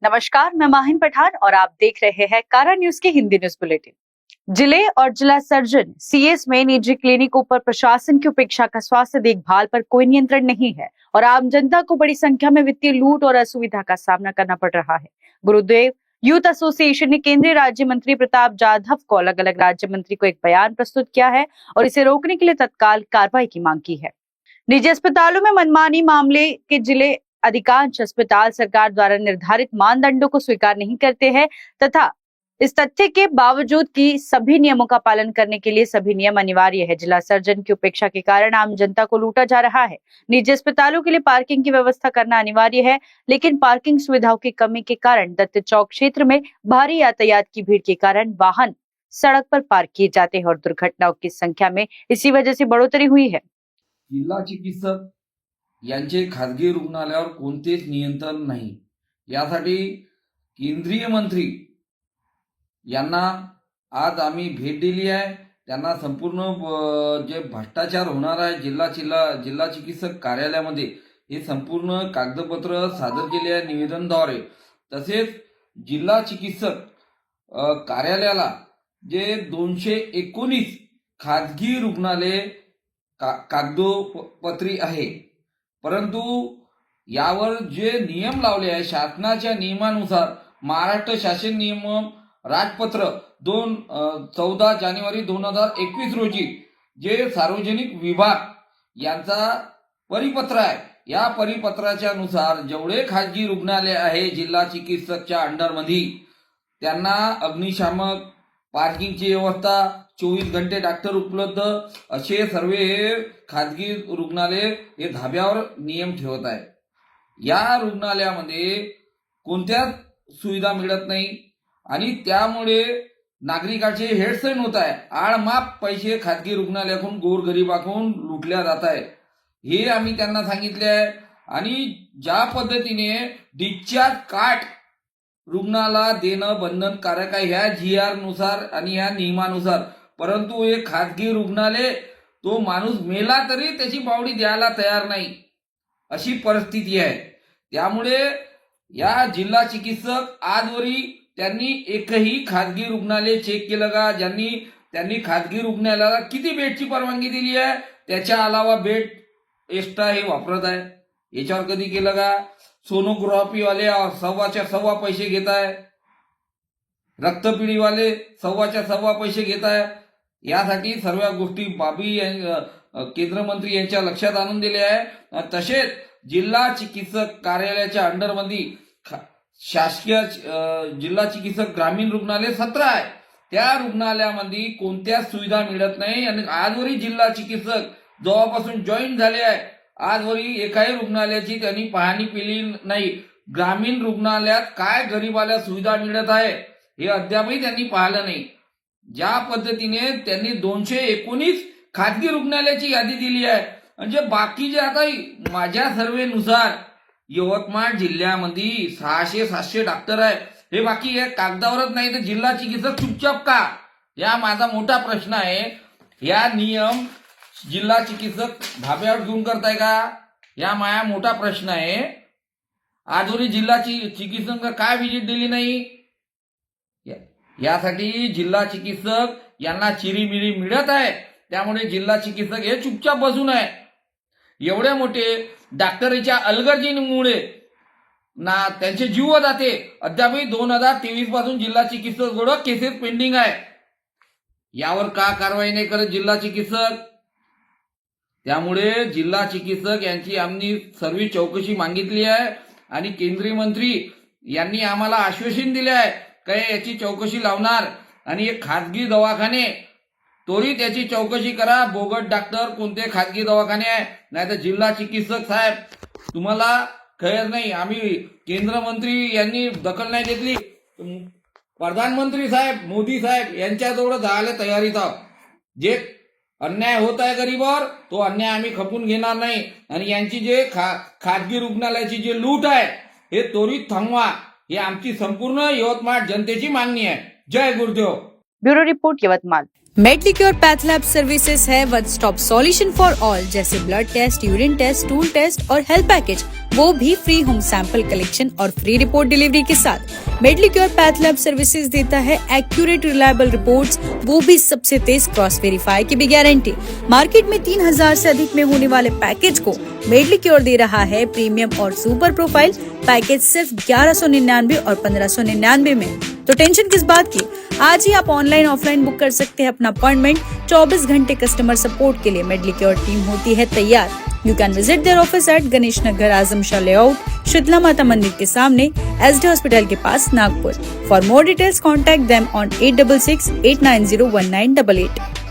नमस्कार, मैं माहिन पठान और आप देख रहे हैं कारा न्यूज के हिंदी न्यूज बुलेटिन। जिले और जिला सर्जन सीएस में निजी क्लिनिकों पर प्रशासन की उपेक्षा का स्वास्थ्य देखभाल पर कोई नियंत्रण नहीं है और आम जनता को बड़ी संख्या में वित्तीय लूट और असुविधा का सामना करना पड़ रहा है। गुरुदेव यूथ एसोसिएशन ने केंद्रीय राज्य मंत्री प्रताप जाधव को अलग अलग राज्य मंत्री को एक बयान प्रस्तुत किया है और इसे रोकने के लिए तत्काल कार्रवाई की मांग की है। निजी अस्पतालों में मनमानी मामले के जिले अधिकांश अस्पताल सरकार द्वारा निर्धारित मानदंडों को स्वीकार नहीं करते हैं तथा इस तथ्य के बावजूद कि सभी नियमों का पालन करने के लिए सभी नियम अनिवार्य है। जिला सर्जन की उपेक्षा के कारण आम जनता को लूटा जा रहा है। निजी अस्पतालों के लिए पार्किंग की व्यवस्था करना अनिवार्य है, लेकिन पार्किंग सुविधाओं की कमी के कारण दत्त चौक क्षेत्र में भारी यातायात की भीड़ के कारण वाहन सड़क पर पार्क किए जाते हैं और दुर्घटनाओं की संख्या में इसी वजह से बढ़ोतरी हुई है। जिल्हा चिकित्सक यांचे खाजगी रुग्णालयावर कोणतेच नियंत्रण नाही। यासाठी केंद्रीय मंत्री यांना आज आम्ही भेट दिली आहे। त्यांना संपूर्ण जे भ्रष्टाचार होणार आहे जिल्हा चिकित्सक कार्यालयामध्ये हे संपूर्ण कागदपत्र सादर केले आहे निवेदनद्वारे। तसेच जिल्हा चिकित्सक कार्यालयाला जे 219 खाजगी रुग्णालय कागदोपत्री आहे, परंतु यावर जे नियम लावले आहे शासनाच्या नियमानुसार महाराष्ट्र शासन नियम राजपत्र 14 जानेवारी 2021 रोजी जे सार्वजनिक विभाग यांचा परिपत्र आहे, या परिपत्राच्या नुसार जेवढे खाजगी रुग्णालय आहे जिल्हा चिकित्सकच्या अंडरमध्ये त्यांना अग्निशामक पार्किंगची व्यवस्था 24 घंटे डॉक्टर उपलब्ध असे सर्व खाजगी रुग्णालय हे धाब्यावर नियम ठेवत आहे। या रुग्णालयामध्ये कोणत्याच सुविधा मिळत नाही आणि त्यामुळे नागरिकांचे हेळसांड होत आहे। आडमाप पैसे खाजगी रुग्णालयाकडून गोरगरिबाकडून लुटल्या जात आहे, हे आम्ही त्यांना सांगितले आहे। आणि ज्या पद्धतीने डिस्चार्ज कार्ड रुग्णाला देणं बंधनकारक आहे ह्या जीआर नुसार आणि ह्या नियमानुसार, परंतु हे खाजगी रुग्णालय तो माणूस मेला तरी त्याची बावडी द्यायला तयार नाही अशी परिस्थिती आहे। त्यामुळे या जिल्हा चिकित्सक आजवरी त्यांनी एकही खाजगी रुग्णालय चेक केलं का? त्यांनी खाजगी रुग्णालयाला किती बेडची परवानगी दिली आहे, त्याच्या अलावा बेड एक्स्ट्रा हे वापरत आहे, याच्यावर कधी केलं का? सोनोग्राफी वाले सव्वाच्या सव्वा पैसे घेत आहे, रक्तपिढीवाले सव्वाच्या सव्वा पैसे घेत आहे। यासाठी सर्व गोष्टी बाबी केंद्र मंत्री यांच्या लक्षात आणून दिले आहे। तसेच जिल्हा चिकित्सक कार्यालयाच्या अंडरमध्ये शासकीय जिल्हा चिकित्सक ग्रामीण रुग्णालय 17 आहे, त्या रुग्णालयामध्ये कोणत्याच सुविधा मिळत नाही आणि आजवरी जिल्हा चिकित्सक जेव्हापासून जॉईन झाले आहे आजवरी एकाही रुग्णालयाची त्यांनी पाहणी केली नाही। ग्रामीण रुग्णालयात काय गरीबाला सुविधा मिळत आहे हे अद्यापही त्यांनी पाहिलं नाही। ज्या पद्धतीने त्यांनी 219 खाजगी रुग्णालयाची यादी दिली आहे, म्हणजे बाकीचे आता माझ्या सर्वेनुसार यवतमाळ जिल्ह्यामध्ये 600-700 डॉक्टर आहे, हे बाकी हे कागदावरच नाही तर जिल्हा चिकित्सक चुपचाप का? या माझा मोठा प्रश्न आहे। या नियम जिल्हा चिकित्सक धाब्यावर घेऊन करताय का? या माया मोठा प्रश्न आहे। आजवरी जिल्हा चिकित्सक काय व्हिजिट दिली नाही? यासाठी जिल्हा चिकित्सक यांना चिरीमिरी मिळत आहे, त्यामुळे जिल्हा चिकित्सक हे चुपचाप बसून आहे। एवढे मोठे डॉक्टरीच्या अलगर्जीमुळे ना त्यांचे जीव जाते। अद्यापही 2023 पासून जिल्हा चिकित्सक जोडं केसेस पेंडिंग आहे, यावर का कारवाई नाही करत जिल्हा चिकित्सक? त्यामुळे जिल्हा चिकित्सक यांची आम्ही सर्व चौकशी मागितली आहे आणि केंद्रीय मंत्री यांनी आम्हाला आश्वासन दिले आहे काय याची चौकशी लावणार आणि एक खाजगी दवाखाने त्वरित याची चौकशी करा। बोगट डॉक्टर कोणते खाजगी दवाखाने आहे, नाही तर जिल्हा चिकित्सक साहेब तुम्हाला कळत नाही। आम्ही केंद्र मंत्री यांनी दखल नाही घेतली, प्रधानमंत्री साहेब मोदी साहेब यांच्याजवळ जायला तयारीत आहोत। जे अन्याय होत आहे गरीबावर तो अन्याय आम्ही खपून घेणार नाही आणि यांची जे खाजगी रुग्णालयाची जे लूट आहे हे त्वरित थांबवा, ही आमची संपूर्ण यवतमाळ जनतेची मागणी आहे। जय Gurudev. Bureau report, Yavatmal. Medlicure path lab services है one stop solution for all, जैसे blood test, urine test, stool test और हेल्थ पैकेज, वो भी फ्री होम सैंपल कलेक्शन और फ्री रिपोर्ट डिलीवरी के साथ। मेडलिक्योर पैथ लैब सर्विसेज देता है एक्यूरेट रिलायबल रिपोर्ट्स, वो भी सबसे तेज क्रॉस वेरीफाई की भी गारंटी। मार्केट में 3000 से अधिक में होने वाले पैकेज को मेडलिक्योर दे रहा है प्रीमियम और सुपर प्रोफाइल पैकेज सिर्फ 1199 और 1599 में। तो टेंशन किस बात की, आज ही आप ऑनलाइन ऑफलाइन बुक कर सकते हैं अपना अपॉइंटमेंट। 24 घंटे कस्टमर सपोर्ट के लिए मेडलिक्योर टीम होती है तैयार। You can visit their office at Ganesh Nagar, Azam Shah layout, Sheetla Mata Mandir के सामने, एसडी हॉस्पिटल के पास, Nagpur. For more details contact them on 8668901988।